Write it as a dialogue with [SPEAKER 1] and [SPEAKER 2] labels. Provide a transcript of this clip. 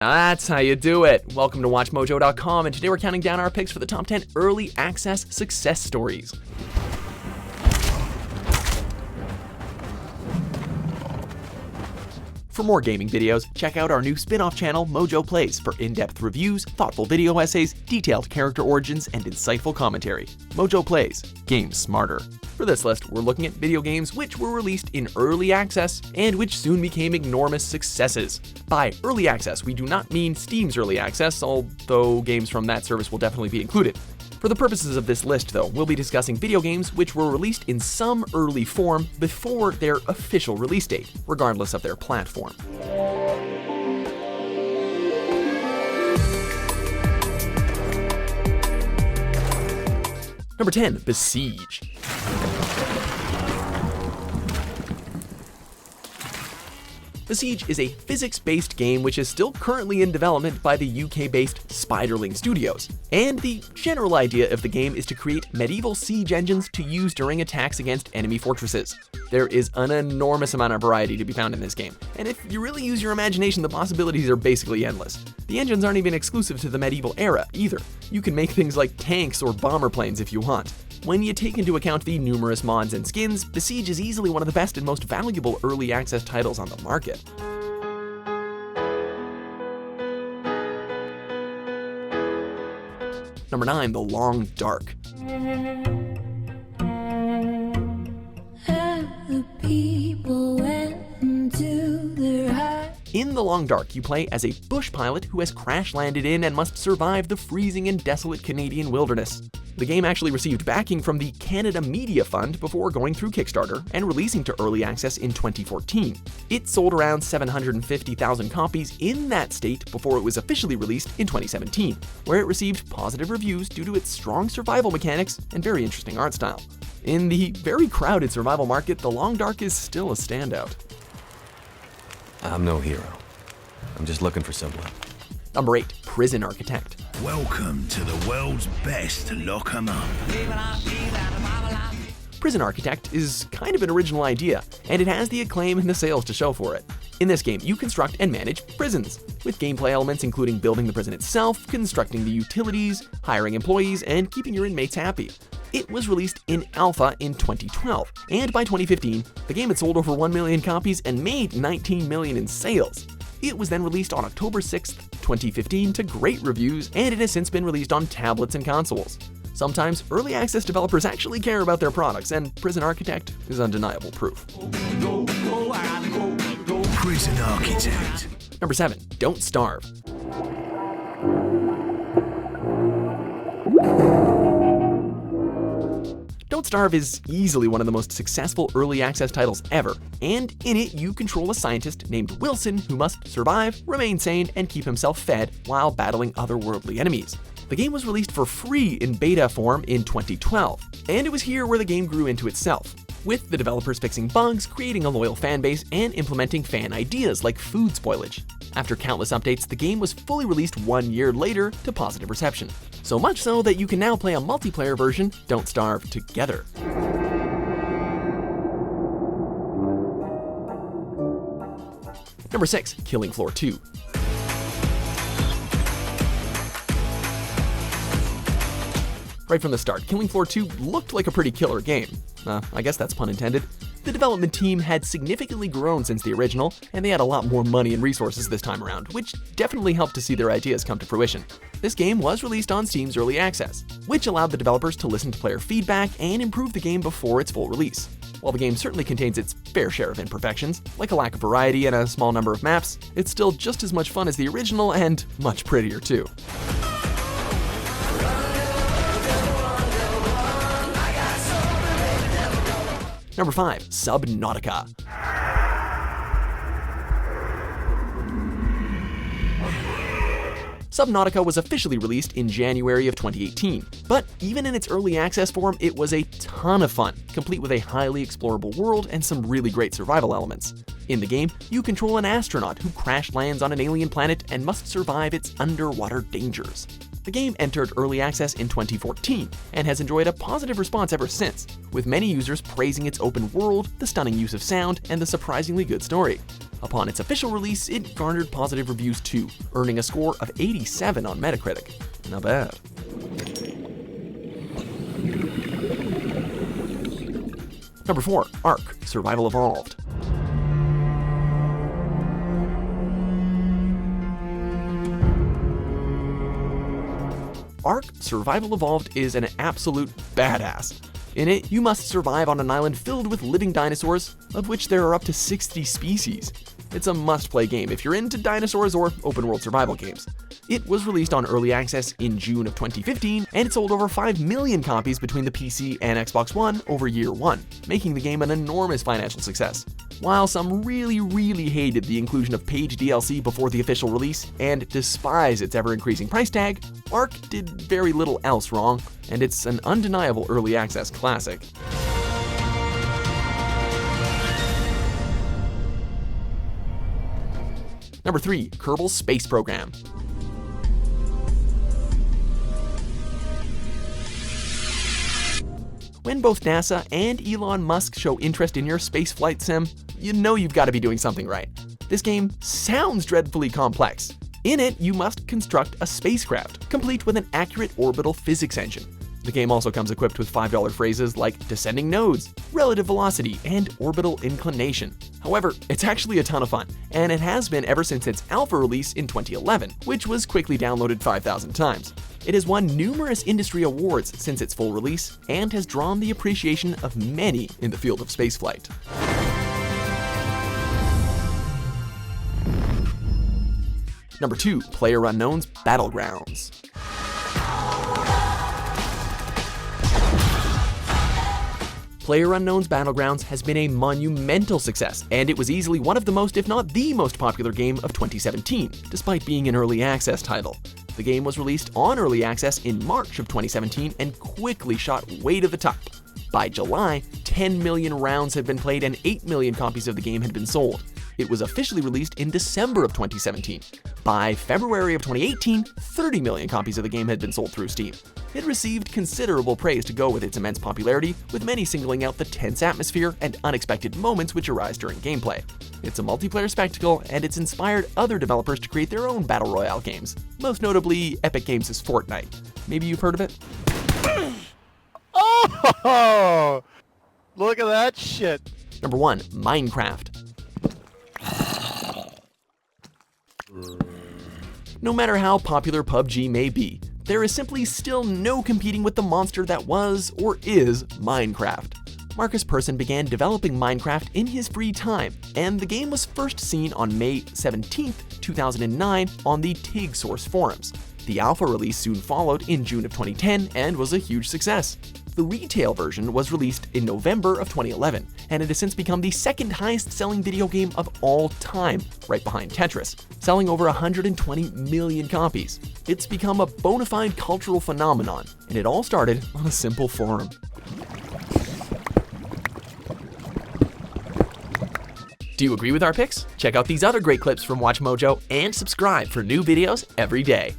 [SPEAKER 1] That's how you do it. Welcome to WatchMojo.com, and today we're counting down our picks for the top 10 early access success stories. For more gaming videos, check out our new spin-off channel, Mojo Plays, for in-depth reviews, thoughtful video essays, detailed character origins, and insightful commentary. Mojo Plays, games smarter. For this list, we're looking at video games which were released in early access and which soon became enormous successes. By early access, we do not mean Steam's early access, although games from that service will definitely be included. For the purposes of this list, though, we'll be discussing video games which were released in some early form before their official release date, regardless of their platform. Number 10, Besiege. Besiege is a physics-based game which is still currently in development by the UK-based Spiderling Studios, and the general idea of the game is to create medieval siege engines to use during attacks against enemy fortresses. There is an enormous amount of variety to be found in this game, and if you really use your imagination, the possibilities are basically endless. The engines aren't even exclusive to the medieval era, either. You can make things like tanks or bomber planes if you want. When you take into account the numerous mods and skins, Besiege is easily one of the best and most valuable early access titles on the market. Number 9, The Long Dark. In The Long Dark, you play as a bush pilot who has crash-landed in and must survive the freezing and desolate Canadian wilderness. The game actually received backing from the Canada Media Fund before going through Kickstarter and releasing to early access in 2014. It sold around 750,000 copies in that state before it was officially released in 2017, where it received positive reviews due to its strong survival mechanics and very interesting art style. In the very crowded survival market, The Long Dark is still a standout.
[SPEAKER 2] I'm no hero. I'm just looking for someone.
[SPEAKER 1] Number 8, Prison Architect.
[SPEAKER 3] Welcome to the world's best lock 'em up.
[SPEAKER 1] Prison Architect is kind of an original idea, and it has the acclaim and the sales to show for it. In this game, you construct and manage prisons, with gameplay elements including building the prison itself, constructing the utilities, hiring employees, and keeping your inmates happy. It was released in alpha in 2012, and by 2015, the game had sold over 1 million copies and made 19 million in sales. It was then released on October 6th, 2015 to great reviews, and it has since been released on tablets and consoles. Sometimes early access developers actually care about their products, and Prison Architect is undeniable proof.
[SPEAKER 3] Prison Architect.
[SPEAKER 1] Number 7, Don't Starve. Don't Starve is easily one of the most successful early access titles ever, and in it you control a scientist named Wilson who must survive, remain sane, and keep himself fed while battling otherworldly enemies. The game was released for free in beta form in 2012, and it was here where the game grew into itself, with the developers fixing bugs, creating a loyal fanbase, and implementing fan ideas like food spoilage. After countless updates, the game was fully released 1 year later to positive reception. So much so that you can now play a multiplayer version, Don't Starve, together. Number 6, Killing Floor 2. Right from the start, Killing Floor 2 looked like a pretty killer game. I guess that's pun intended. The development team had significantly grown since the original, and they had a lot more money and resources this time around, which definitely helped to see their ideas come to fruition. This game was released on Steam's Early Access, which allowed the developers to listen to player feedback and improve the game before its full release. While the game certainly contains its fair share of imperfections, like a lack of variety and a small number of maps, it's still just as much fun as the original and much prettier too. Number 5, Subnautica. Subnautica was officially released in January of 2018, but even in its early access form, it was a ton of fun, complete with a highly explorable world and some really great survival elements. In the game, you control an astronaut who crash lands on an alien planet and must survive its underwater dangers. The game entered early access in 2014 and has enjoyed a positive response ever since, with many users praising its open world, the stunning use of sound, and the surprisingly good story. Upon its official release, it garnered positive reviews too, earning a score of 87 on Metacritic. Not bad. Number 4, Ark Survival Evolved. Ark Survival Evolved is an absolute badass. In it, you must survive on an island filled with living dinosaurs, of which there are up to 60 species. It's a must-play game if you're into dinosaurs or open-world survival games. It was released on Early Access in June of 2015, and it sold over 5 million copies between the PC and Xbox One over year one, making the game an enormous financial success. While some really hated the inclusion of paid DLC before the official release, and despise its ever-increasing price tag, Ark did very little else wrong, and it's an undeniable Early Access classic. Number 3, Kerbal Space Program. When both NASA and Elon Musk show interest in your spaceflight sim, you know you've got to be doing something right. This game sounds dreadfully complex. In it, you must construct a spacecraft, complete with an accurate orbital physics engine. The game also comes equipped with $5 phrases like descending nodes, relative velocity, and orbital inclination. However, it's actually a ton of fun, and it has been ever since its alpha release in 2011, which was quickly downloaded 5,000 times. It has won numerous industry awards since its full release, and has drawn the appreciation of many in the field of spaceflight. Number 2, PlayerUnknown's Battlegrounds. PlayerUnknown's Battlegrounds has been a monumental success, and it was easily one of the most, if not the most popular game of 2017, despite being an early access title. The game was released on early access in March of 2017 and quickly shot way to the top. By July, 10 million rounds had been played and 8 million copies of the game had been sold. It was officially released in December of 2017. By February of 2018, 30 million copies of the game had been sold through Steam. It received considerable praise to go with its immense popularity, with many singling out the tense atmosphere and unexpected moments which arise during gameplay. It's a multiplayer spectacle, and it's inspired other developers to create their own battle royale games, most notably Epic Games' Fortnite. Maybe you've heard of it?
[SPEAKER 4] Oh! Look at that shit!
[SPEAKER 1] Number 1, Minecraft. No matter how popular PUBG may be, there is simply still no competing with the monster that was, or is, Minecraft. Marcus Persson began developing Minecraft in his free time, and the game was first seen on May 17, 2009 on the TIG Source forums. The alpha release soon followed in June of 2010 and was a huge success. The retail version was released in November of 2011, and it has since become the second highest selling video game of all time, right behind Tetris, selling over 120 million copies. It's become a bona fide cultural phenomenon, and it all started on a simple forum. Do you agree with our picks? Check out these other great clips from WatchMojo and subscribe for new videos every day.